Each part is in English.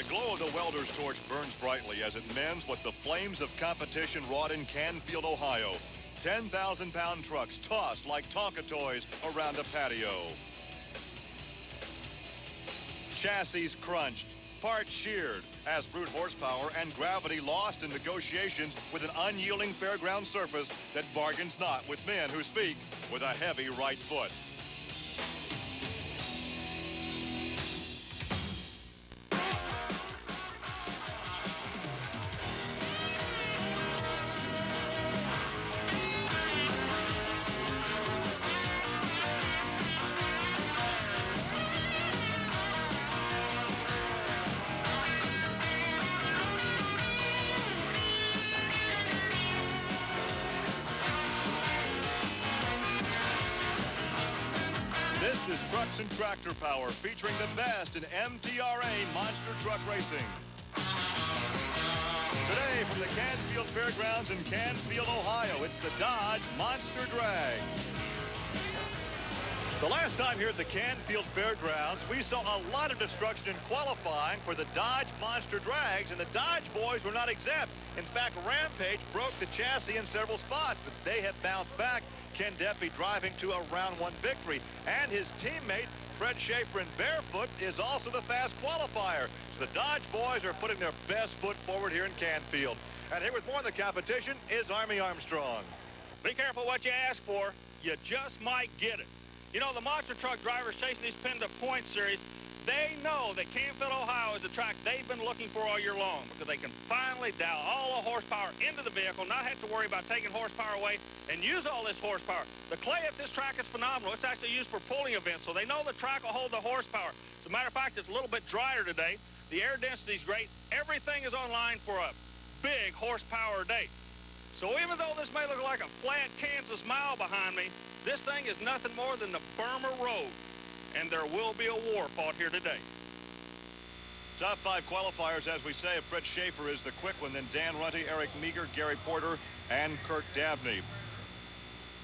glow of the welder's torch burns brightly as it mends what the flames of competition wrought in Canfield, Ohio. 10,000-pound trucks tossed like Tonka toys around a patio. Chassis crunched, parts sheared, as brute horsepower and gravity lost in negotiations with an unyielding fairground surface that bargains not with men who speak with a heavy right foot. This is Trucks and Tractor Power, featuring the best in MTRA monster truck racing. Today from the Canfield Fairgrounds in Canfield, Ohio, it's the Dodge Monster Drags. The last time here at the Canfield Fairgrounds, we saw a lot of destruction in qualifying for the Dodge Monster Drags, and the Dodge boys were not exempt. In fact, Rampage broke the chassis in several spots, but they have bounced back. Ken Duffy driving to a round one victory, and his teammate Fred Schaefer in Barefoot is also the fast qualifier. So the Dodge boys are putting their best foot forward here in Canfield. And here with more in the competition is Army Armstrong. Be careful what you ask for. You just might get it. You know, the monster truck drivers chasing these Penda Points Series, they know that Canfield, Ohio is a track they've been looking for all year long, because they can finally dial all the horsepower into the vehicle, not have to worry about taking horsepower away, and use all this horsepower. The clay at this track is phenomenal. It's actually used for pulling events, so they know the track will hold the horsepower. As a matter of fact, it's a little bit drier today. The air density is great. Everything is online for a big horsepower day. So even though this may look like a flat Kansas mile behind me, this thing is nothing more than the Burma Road. And there will be a war fought here today. Top five qualifiers, as we say. Fred Schaefer is the quick one, then Dan Runte, Eric Meagher, Gary Porter, and KIRK DABNEY.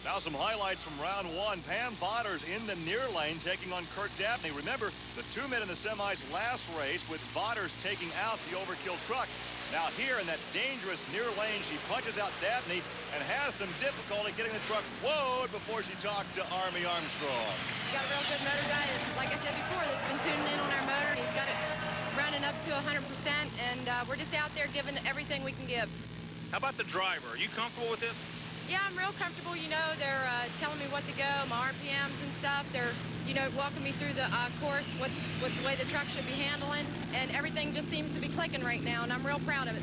Now some highlights from round one. Pam VATERS in the near lane taking on KIRK DABNEY. Remember, the 2 men in the semis last race with VATERS taking out the overkill truck. Now here in that dangerous near lane, she punches out Dabney and has some difficulty getting the truck woed before she talked to Army Armstrong. He's got a real good motor guy. Like I said before, he's been tuning in on our motor. He's got it running up to 100%, and we're just out there giving everything we can give. How about the driver? Are you comfortable with this? Yeah, I'm real comfortable. You know, they're telling me what to go, my RPMs and stuff. They're, you know, walking me through the course, what the way the truck should be handling, and everything just seems to be clicking right now, and I'm real proud of it.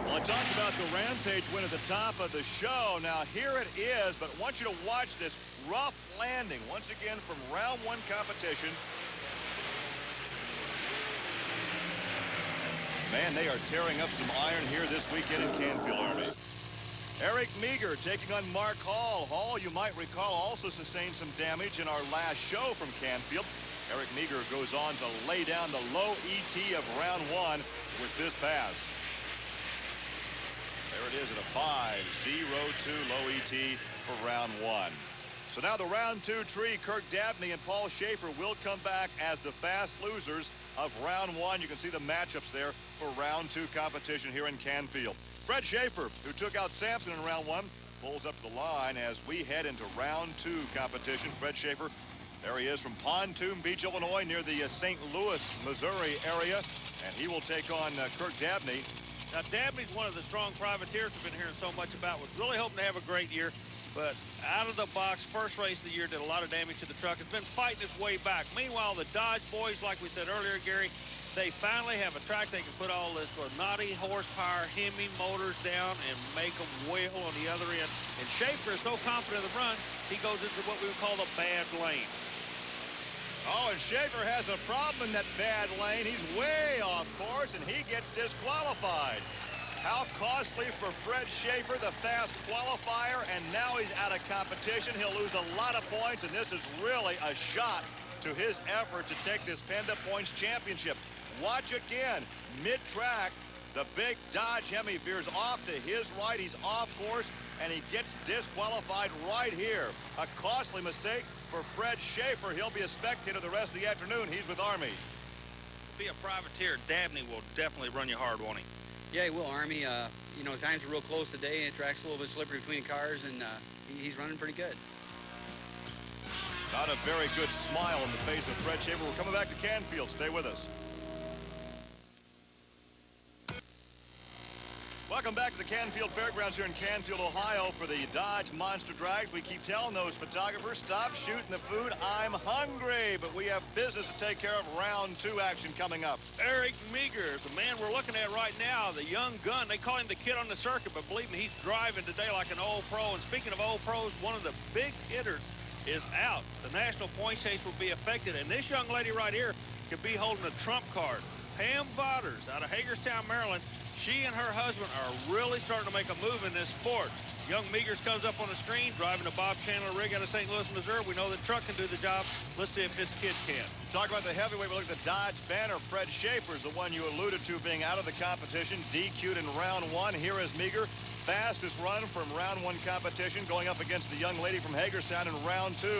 Well, I talked about the Rampage win at the top of the show. Now, here it is, but I want you to watch this rough landing once again from round one competition. Man, they are tearing up some iron here this weekend in Canfield, Army. Eric Meagher taking on Mark Hall. Hall, you might recall, also sustained some damage in our last show from Canfield. Eric Meagher goes on to lay down the low ET of round one with this pass. There it is at a 5.02 low ET for round one. So now the round two tree, KIRK DABNEY and Paul Schaefer will come back as the fast losers of round one. You can see the matchups there for round two competition here in Canfield. Fred Schaefer, who took out Sampson in round one, pulls up the line as we head into round two competition. Fred Schaefer, there he is from Pontoon Beach, Illinois, near the St. Louis, Missouri area, and he will take on KIRK DABNEY. Now, Dabney's one of the strong privateers we've been hearing so much about. Was really hoping to have a great year, but out of the box, first race of the year, did a lot of damage to the truck. It's been fighting its way back. Meanwhile, the Dodge boys, like we said earlier, Gary, they finally have a track they can put all this naughty horsepower Hemi motors down and make them wail on the other end. And Schaefer is so confident of the run, he goes into what we would call the bad lane. Oh, and Schaefer has a problem in that bad lane. He's way off course, and he gets disqualified. How costly for Fred Schaefer, the fast qualifier, and now he's out of competition. He'll lose a lot of points, and this is really a shot to his effort to take this Penda Points Championship. Watch again, mid-track, the big Dodge Hemi veers off to his right. He's off course, and he gets disqualified right here. A costly mistake for Fred Schaefer. He'll be a spectator the rest of the afternoon. He's with Army. be a privateer, Dabney will definitely run you hard, won't he? Yeah, he will, Army. You know, times are real close today, and the track's a little bit slippery between cars, and he's running pretty good. Not a very good smile on the face of Fred Shafer. We're coming back to Canfield. Stay with us. Welcome back to the Canfield Fairgrounds here in Canfield, Ohio for the Dodge Monster Drags. We keep telling those photographers, stop shooting the food. I'm hungry, but we have business to take care of. Round 2 action coming up. Eric Meagher is the man we're looking at right now, the young gun. They call him the kid on the circuit, but believe me, he's driving today like an old pro. And speaking of old pros, one of the big hitters is out. The national point chase will be affected, and this young lady right here could be holding a trump card. Pam VATERS out of Hagerstown, Maryland. She and her husband are really starting to make a move in this sport. Young Meaghers comes up on the screen, driving a Bob Chandler rig out of St. Louis, Missouri. We know the truck can do the job. Let's see if this kid can. Talk about the heavyweight. We look at the Dodge banner. Fred Shafer is the one you alluded to being out of the competition. DQ'd in round 1. Here is Meagher. Fastest run from round 1 competition, going up against the young lady from Hagerstown in round 2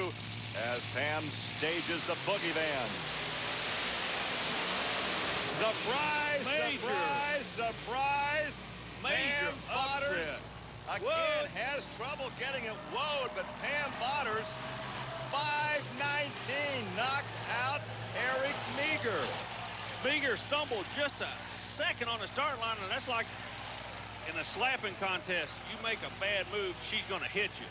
as Pam stages the boogie van. Surprise, Major. surprise, surprise. Major Pam VATERS upset. again has trouble getting it woed, but Pam VATERS, 5:19, knocks out Eric Meagher. Meagher stumbled just a second on the start line, and that's like in a slapping contest. You make a bad move, she's going to hit you.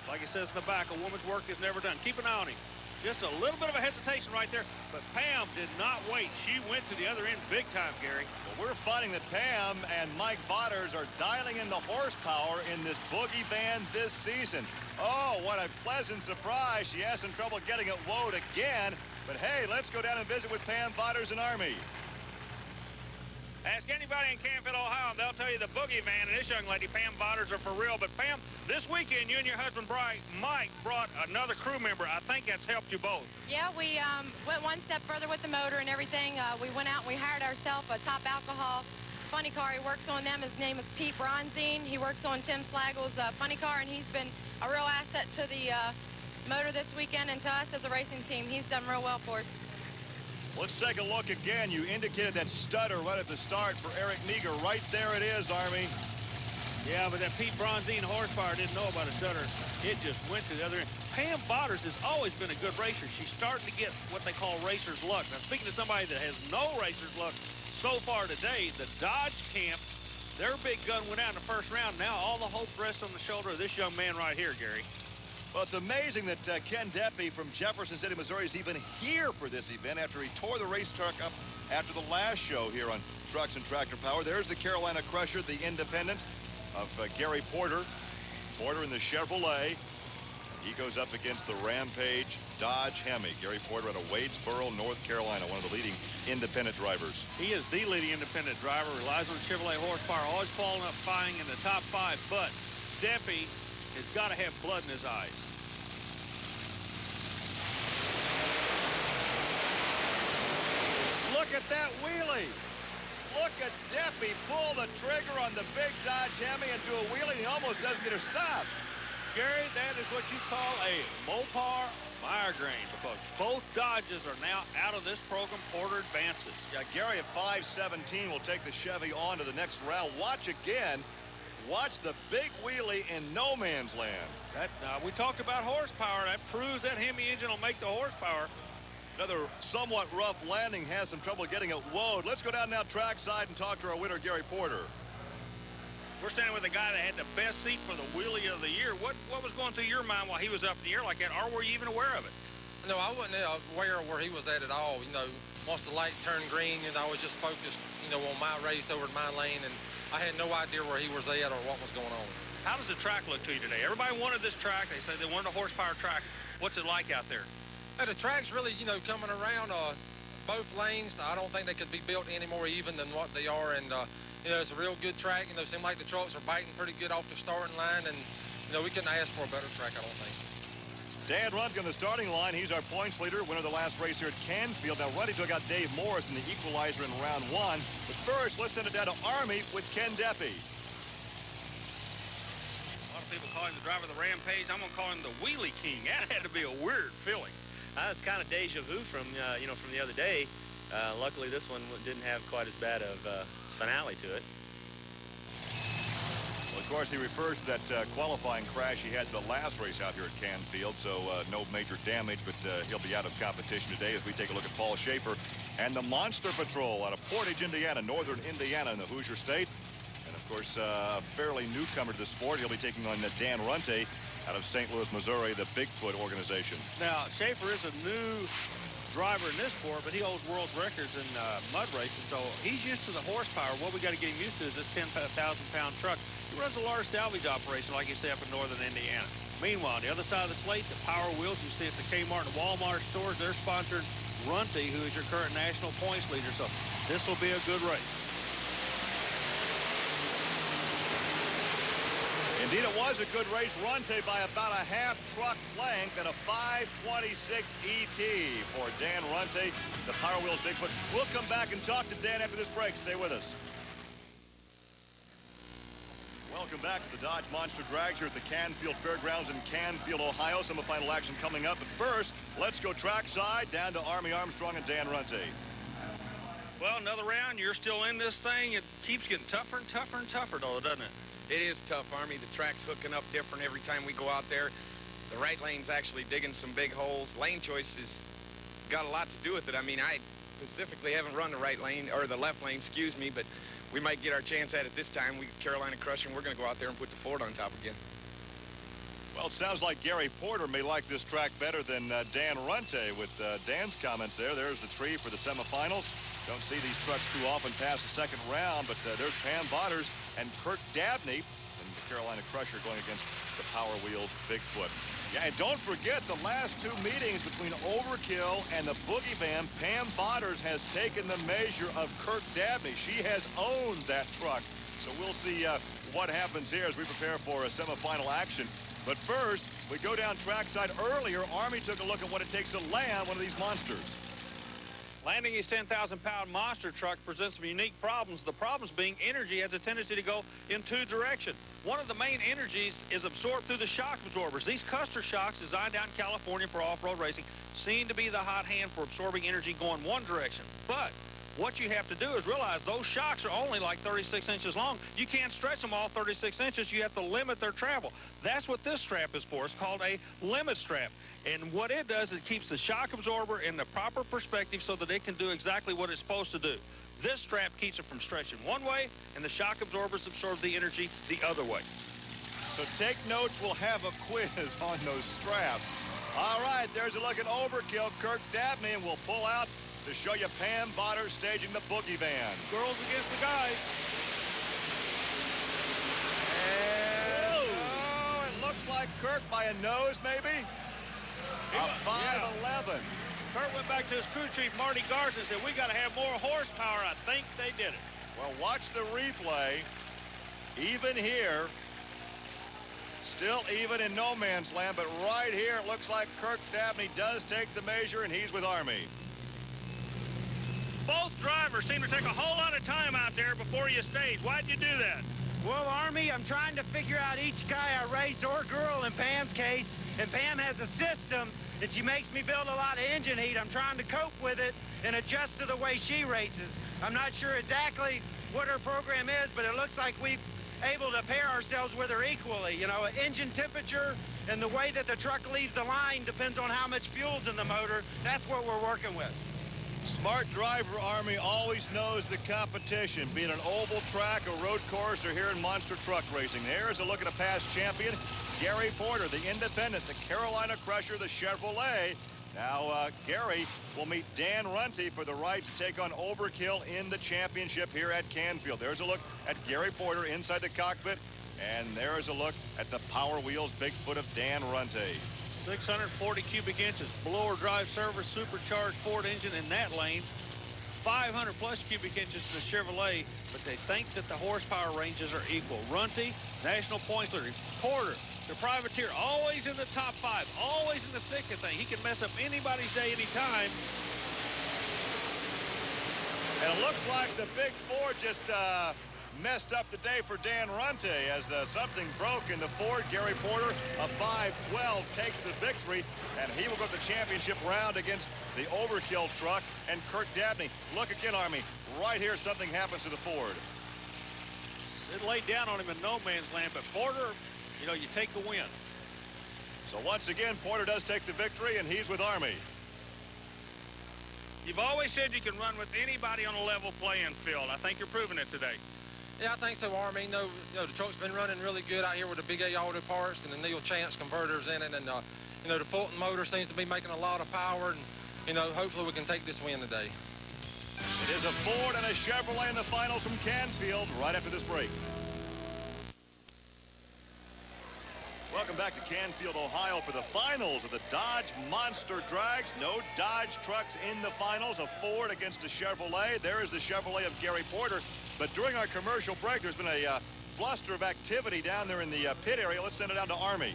Like it says in the back, a woman's work is never done. Keep an eye on him. Just a little bit of a hesitation right there, but Pam did not wait. She went to the other end big time, Gary. Well, we're finding that Pam and Mike VATERS are dialing in the horsepower in this boogie van this season. Oh, what a pleasant surprise. She has some trouble getting it woed again, but hey, let's go down and visit with Pam VATERS and Army. Ask anybody in Canfield, Ohio, and they'll tell you the boogie man and this young lady, Pam VATERS, are for real. But Pam, this weekend, you and your husband, Mike, brought another crew member. I think that's helped you both. Yeah, we went one step further with the motor and everything. We went out and we hired ourselves a top alcohol funny car. He works on them. His name is Pete Bronzine. He works on Tim Slagle's funny car, and he's been a real asset to the motor this weekend and to us as a racing team. He's done real well for us. Let's take a look again. You indicated that stutter right at the start for Eric Meagher. Right there it is, Army. Yeah, but that Pete Bronzine horsepower didn't know about a stutter. It just went to the other end. Pam VATERS has always been a good racer. She's starting to get what they call racer's luck. Now, speaking to somebody that has no racer's luck so far today, the Dodge camp, their big gun went out in the first round. Now all the hope rests on the shoulder of this young man right here, Gary. Well, it's amazing that Ken Deppy from Jefferson City, Missouri is even here for this event after he tore the race truck up after the last show here on Trucks and Tractor Power. There's the Carolina Crusher, the independent of Gary Porter. Porter in the Chevrolet. He goes up against the Rampage Dodge Hemi. Gary Porter out of Wadesboro, North Carolina, one of the leading independent drivers. He is the leading independent driver, relies on Chevrolet horsepower, always following up, fighting in the top 5, but Deppy has got to have blood in his eyes. Look at that wheelie. Look at Deppy pull the trigger on the big Dodge Hemi and do a wheelie, and he almost doesn't get her stopped. Gary, that is what you call a Mopar migraine, because both Dodges are now out of this program. Porter advances. Yeah, Gary at 5:17 will take the Chevy on to the next round. Watch again. Watch the big wheelie in no man's land. That we talked about horsepower. That proves that Hemi engine will make the horsepower. Another somewhat rough landing, has some trouble getting it woed. Let's go down now trackside and talk to our winner, Gary Porter. We're standing with a guy that had the best seat for the wheelie of the year. What was going through your mind while he was up in the air like that, or were you even aware of it? No, I wasn't aware of where he was at all. You know, once the light turned green, and I was just focused, you know, on my race over to my lane, and I had no idea where he was at or what was going on. How does the track look to you today? Everybody wanted this track. They said they wanted a horsepower track. What's it like out there? The track's really, you know, coming around both lanes. I don't think they could be built any more even than what they are, and you know, it's a real good track. You know, it seems like the trucks are biting pretty good off the starting line, and you know, we couldn't ask for a better track, I don't think. Dan Runte on the starting line. He's our points leader, winner of the last race here at Canfield. Now, Runte took out Dave Morris in the equalizer in round 1. But first, let's send it down to Army with Ken Deppy. A lot of people call him the driver of the Rampage. I'm going to call him the Wheelie King. That had to be a weird feeling. It's kind of deja vu from, you know, from the other day. Luckily, this one didn't have quite as bad of finale to it. Well, of course, he refers to that qualifying crash he had the last race out here at Canfield, so no major damage, but he'll be out of competition today as we take a look at Paul Schaefer and the Monster Patrol out of Portage, Indiana, northern Indiana in the Hoosier State. And, of course, fairly newcomer to the sport. He'll be taking on Dan Runte out of St. Louis, Missouri, the Bigfoot organization. Now, Schaefer is a new driver in this sport, but he holds world records in mud racing, so he's used to the horsepower. What we got to get him used to is this 10,000-pound truck. He runs a large salvage operation, like you say, up in northern Indiana. Meanwhile, on the other side of the slate, the Power Wheels you see at the Kmart and Walmart stores, they're sponsored RUNTE, who is your current national points leader, so this will be a good race. Indeed, it was a good race. Runte by about a half truck length and a 5:26 ET for Dan Runte, the Power Wheels Bigfoot. We'll come back and talk to Dan after this break. Stay with us. Welcome back to the Dodge Monster Drags here at the Canfield Fairgrounds in Canfield, Ohio. Semifinal action coming up. But first, let's go trackside down to Army Armstrong and Dan Runte. Well, another round. You're still in this thing. It keeps getting tougher and tougher and tougher, though, doesn't it? It is tough, Army. The track's hooking up different every time we go out there. The right lane's actually digging some big holes. Lane choice has got a lot to do with it. I mean, I specifically haven't run the right lane, or the left lane, excuse me, but we might get our chance at it this time. We Carolina Crusher, and we're going to go out there and put the Ford on top again. Well, it sounds like Gary Porter may like this track better than Dan Runte with Dan's comments there. There's the tree for the semifinals. Don't see these trucks too often past the second round, but there's Pam VATERS and KIRK DABNEY and the Carolina Crusher going against the Power Wheels Bigfoot. Yeah, and don't forget the last two meetings between Overkill and the Boogie Van. Pam VATERS has taken the measure of KIRK DABNEY. She has owned that truck. So we'll see what happens here as we prepare for a semifinal action. But first, we go down trackside. Earlier, Army took a look at what it takes to land one of these monsters. Landing his 10,000-pound monster truck presents some unique problems. The problems being energy has a tendency to go in two directions. One of the main energies is absorbed through the shock absorbers. These Custer shocks, designed out in California for off-road racing, seem to be the hot hand for absorbing energy going one direction. But what you have to do is realize those shocks are only like 36 inches long. You can't stretch them all 36 inches. You have to limit their travel. That's what this strap is for. It's called a limit strap. And what it does is it keeps the shock absorber in the proper perspective so that it can do exactly what it's supposed to do. This strap keeps it from stretching one way, and the shock absorbers absorb the energy the other way. So take notes. We'll have a quiz on those straps. All right, there's a look at Overkill, KIRK DABNEY, and we'll pull out to show you Pam VATERS staging the Boogie Van. Girls against the guys. And, oh, it looks like KIRK by a nose, maybe? A 5'11". KIRK went back to his crew chief, Marty Garza, and said, we got to have more horsepower. I think they did it. Well, watch the replay. Even here. Still even in no man's land, but right here it looks like KIRK DABNEY does take the measure, and he's with Army. Both drivers seem to take a whole lot of time out there before you stage. Why'd you do that? Well, Army, I'm trying to figure out each guy I race, or girl in Pam's case, and Pam has a system that she makes me build a lot of engine heat. I'm trying to cope with it and adjust to the way she races. I'm not sure exactly what her program is, but it looks like we've able to pair ourselves with her equally. You know, engine temperature and the way that the truck leaves the line depends on how much fuel's in the motor. That's what we're working with. Smart driver, Army, always knows the competition, be it an oval track, a road course, or here in monster truck racing. There's a look at a past champion, Gary Porter, the independent, the Carolina Crusher, the Chevrolet. Now, Gary will meet Dan Runte for the right to take on Overkill in the championship here at Canfield. There's a look at Gary Porter inside the cockpit, and there's a look at the Power Wheels Bigfoot of Dan Runte. 640 cubic inches, blower drive service, supercharged Ford engine in that lane. 500 plus cubic inches in the Chevrolet, but they think that the horsepower ranges are equal. Runte, national points leader. Porter, the privateer, always in the top five, always in the thick of things. He can mess up anybody's day anytime. And it looks like the Big Four just messed up the day for Dan Runte as something broke in the Ford. Gary Porter, a 5-12, takes the victory, and he will go to the championship round against the overkill truck and KIRK Dabney. Look again, Army. Right here, something happens to the Ford. It laid down on him in no man's land, but Porter, you know, you take the win. So once again, Porter does take the victory, and he's with Army. You've always said you can run with anybody on a level playing field. I think you're proving it today. Yeah, I think so, Army. You know, the truck's been running really good out here with the big AULT parts and the Neil Chance converters in it. And, you know, the Fulton motor seems to be making a lot of power. And, you know, hopefully we can take this win today. It is a Ford and a Chevrolet in the finals from Canfield right after this break. Welcome back to Canfield, Ohio for the finals of the Dodge Monster Drags. No Dodge trucks in the finals. A Ford against a Chevrolet. There is the Chevrolet of Gary Porter. But during our commercial break, there's been a fluster of activity down there in the pit area. Let's send it down to Army.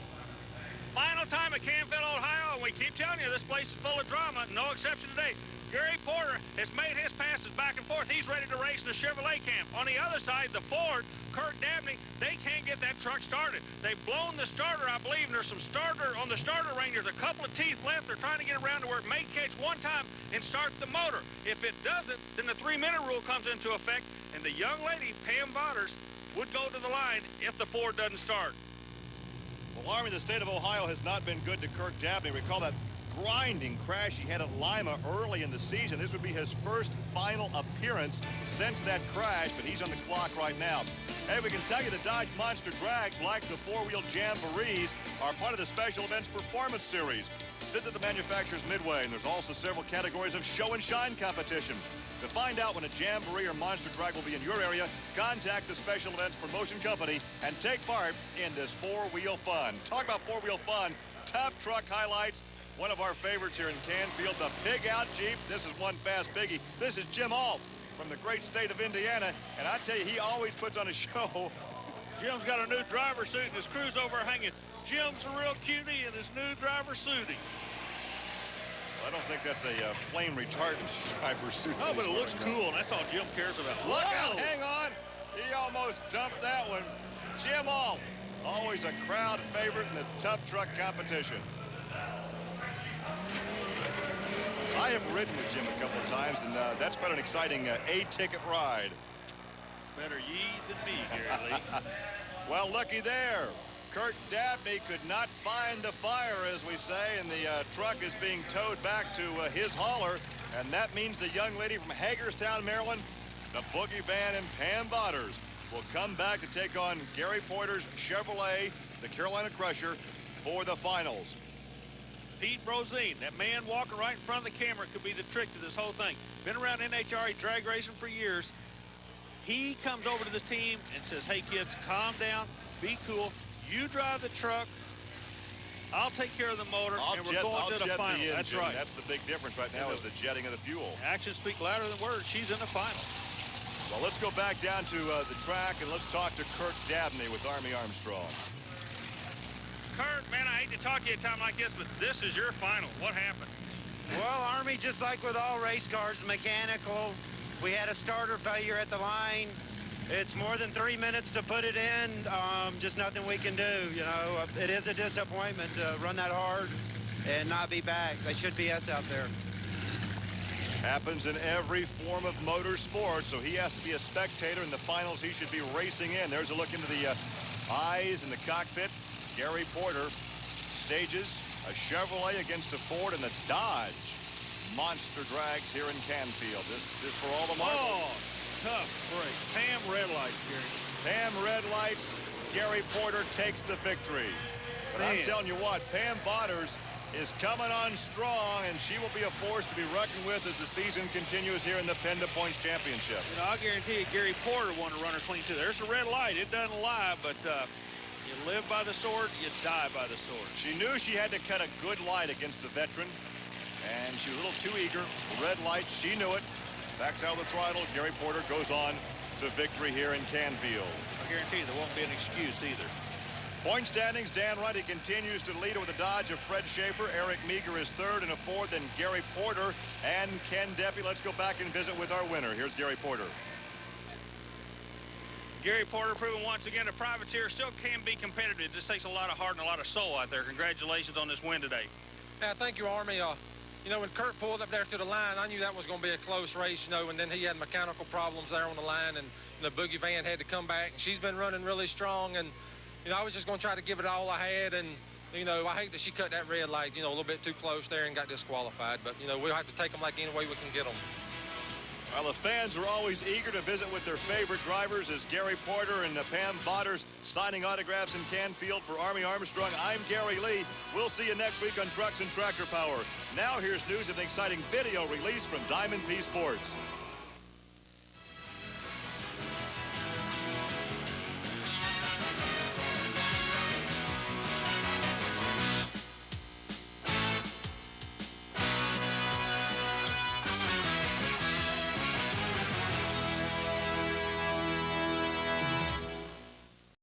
Final time at Canfield, Ohio, and we keep telling you this place is full of drama. No exception today. Gary Porter has made his passes back and forth. He's ready to race in the Chevrolet camp. On the other side, the Ford, KIRK Dabney, they can't get that truck started. They've blown the starter, I believe, and there's some starter on the starter ring. There's a couple of teeth left. They're trying to get around to where it may catch one time and start the motor. If it doesn't, then the 3-minute rule comes into effect, and the young lady, Pam VATERS, would go to the line if the Ford doesn't start. Well, Army, the state of Ohio has not been good to KIRK Dabney. Recall that grinding crash he had at Lima early in the season. This would be his first final appearance since that crash, but he's on the clock right now. Hey, we can tell you the Dodge Monster Drags, like the four-wheel Jamborees, are part of the Special Events Performance Series. Visit the manufacturer's midway, and there's also several categories of show and shine competition. To find out when a Jamboree or Monster Drag will be in your area, contact the Special Events Promotion Company and take part in this four-wheel fun. Talk about four-wheel fun, tough truck highlights. One of our favorites here in Canfield, the PIGOUT Jeep. This is one fast biggie. This is Jim AULT from the great state of Indiana, and I tell you, he always puts on a show. Jim's got a new driver suit, and his crew's over hanging. Jim's a real cutie in his new driver suitie. I don't think that's a flame retardant driver suit. Oh, but it looks cool, and that's all Jim cares about. Look out, hang on. He almost dumped that one. Jim AULT, always a crowd favorite in the tough truck competition. I have ridden with Jim a couple of times, and that's been an exciting A-ticket ride. Better ye than me, Gary Lee. Well, looky there. KIRK Dabney could not find the fire, as we say, and the truck is being towed back to his hauler, and that means the young lady from Hagerstown, Maryland, the Boogie Van and Pam VATERS, will come back to take on Gary Porter's Chevrolet, the Carolina Crusher, for the finals. Pete Brozine, that man walking right in front of the camera, could be the trick to this whole thing. Been around NHRA drag racing for years. He comes over to this team and says, hey, kids, calm down, be cool. You drive the truck. I'll take care of the motor, and we're going to the final. That's right. That's the big difference right now is the jetting of the fuel. Actions speak louder than words. She's in the final. Well, let's go back down to the track, and let's talk to KIRK Dabney with Army Armstrong. KIRK, man, I hate to talk to you at a time like this, but this is your final. What happened? Well, Army, just like with all race cars, mechanical, we had a starter failure at the line. It's more than 3 minutes to put it in. Just nothing we can do, you know. It is a disappointment to run that hard and not be back. They should be us out there. Happens in every form of motorsport, so he has to be a spectator. In the finals, he should be racing in. There's a look into the eyes in the cockpit. Gary Porter stages a Chevrolet against a Ford in the Dodge Monster Drags here in Canfield. This is for all the marbles. Oh, tough break. Pam red lights, Gary. Pam red lights. Gary Porter takes the victory. But I'm telling you what, Pam VATERS is coming on strong, and she will be a force to be reckoned with as the season continues here in the Penda Points Championship. You know, I'll guarantee you Gary Porter won a runner clean, too. There's a red light. It doesn't lie, but you live by the sword, you die by the sword. She knew she had to cut a good light against the veteran, and she was a little too eager. Red light, she knew it. Backs out of the throttle. Gary Porter goes on to victory here in Canfield. I guarantee you there won't be an excuse either. Point standings, Dan Runte continues to lead with a Dodge of Fred SHAFER. Eric MEAGHER is third, and a fourth, then Gary Porter and Ken Deppy. Let's go back and visit with our winner. Here's Gary Porter. Gary Porter proving once again a privateer still can be competitive. It just takes a lot of heart and a lot of soul out there. Congratulations on this win today. Yeah, thank you, Army. You know, when KIRK pulled up there to the line, I knew that was going to be a close race, you know, and then he had mechanical problems there on the line, and the Boogie Van had to come back, and she's been running really strong, and, you know, I was just going to try to give it all I had, and, you know, I hate that she cut that red light, you know, a little bit too close there and got disqualified, but, you know, we'll have to take them like any way we can get them. Well, the fans are always eager to visit with their favorite drivers as Gary Porter and Pam VATERS signing autographs in Canfield for Army Armstrong. I'm Gary Lee. We'll see you next week on Trucks and Tractor Power. Now here's news of an exciting video release from Diamond P Sports.